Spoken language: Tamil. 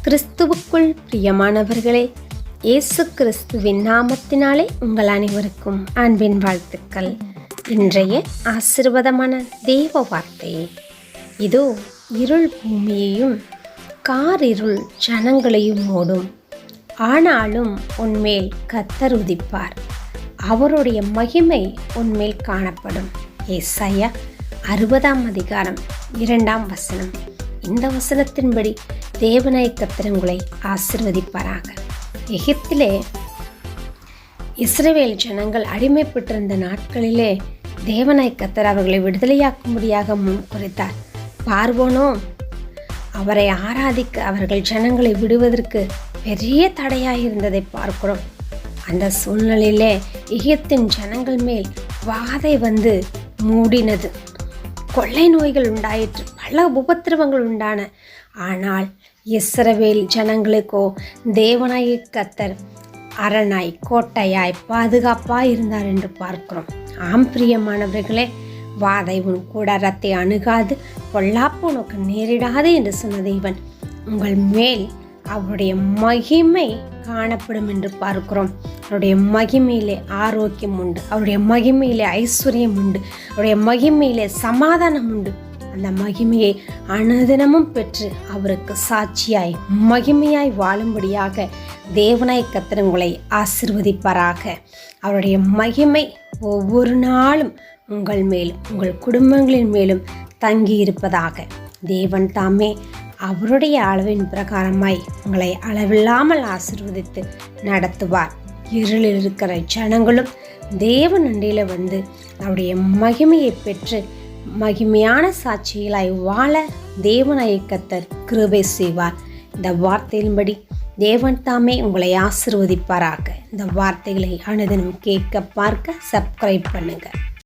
கிறிஸ்துவுக்குள் பிரியமானவர்களே, இயேசு கிறிஸ்துவின் நாமத்தினாலே உங்கள் அனைவருக்கும் அன்பின் வாழ்த்துக்கள். இன்றைய ஆசீர்வாதமான தேவ வார்த்தை, இதோ இருள் பூமியையும் காரிருள் ஜனங்களையும் மூடும், ஆனாலும் உன்மேல் கர்த்தர் உதிப்பார், அவருடைய மகிமை உன்மேல் காணப்படும். ஏசாயா 60:2. இந்த வசனத்தின்படி தேவனாய் கர்த்தர் உங்களை ஆசீர்வதிப்பாராக. எகிப்திலே இஸ்ரவேல் ஜனங்கள் அடிமைப்பட்டிருந்த நாட்களிலே தேவனாய் கர்த்தர் அவர்களை விடுதலையாக்கும்படியாக முன் குறித்தார். பார்வோனோ அவரை ஆராதிக்க அவர்கள் ஜனங்களை விடுவதற்கு பெரிய தடையாக இருந்ததை பார்க்கிறோம். அந்த சூழ்நிலையிலே எகிப்தின் ஜனங்கள் மேல் வாதை வந்து மூடினது, கொள்ளை நோய்கள் உண்டாயிற்று, பல உபத்திரவங்கள் உண்டான. ஆனால் இஸ்ரவேல் ஜனங்களுக்கோ தேவனாய் கர்த்தர் அரணாய் கோட்டையாய் பாதுகாப்பாய் இருந்தார் என்று பார்க்கிறோம். ஆம் பிரியமானவர்களே, வாதை உன் கூடாரத்தை அணுகாது, பொல்லாப்பு உனக்கு நேரிடாது என்று சொன்ன தேவன் உங்கள் மேல் அவருடைய மகிமை காணப்படும் என்று பார்க்கிறோம். அவருடைய மகிமையிலே ஆரோக்கியம் உண்டு, அவருடைய மகிமையிலே ஐஸ்வர்யம் உண்டு, அவருடைய மகிமையிலே சமாதானம் உண்டு. அந்த மகிமையை அனுதினமும் பெற்று அவருக்கு சாட்சியாய் மகிமையாய் வாழும்படியாக தேவனாய் கர்த்தர் உங்களை ஆசீர்வதிப்பாராக. அவருடைய மகிமை ஒவ்வொரு நாளும் உங்கள் மேலும் உங்கள் குடும்பங்களின் மேலும் தங்கி இருப்பதாக. தேவன் தாமே அவருடைய அளவின் பிரகாரமாய் உங்களை அளவில்லாமல் ஆசீர்வதித்து நடத்துவார். இருளில் இருக்கிற ஜனங்களும் தேவன் அண்டையில் வந்து அவருடைய மகிமையை பெற்று மகிமையான சாட்சிகளாய் வாழ தேவனாய் கர்த்தர் கிருபை செய்வார். இந்த வார்த்தையின்படி தேவன் தாமே உங்களை ஆசீர்வதிப்பாராக. இந்த வார்த்தைகளை அனுதினம் கேட்க பார்க்க சப்ஸ்கிரைப் பண்ணுங்கள்.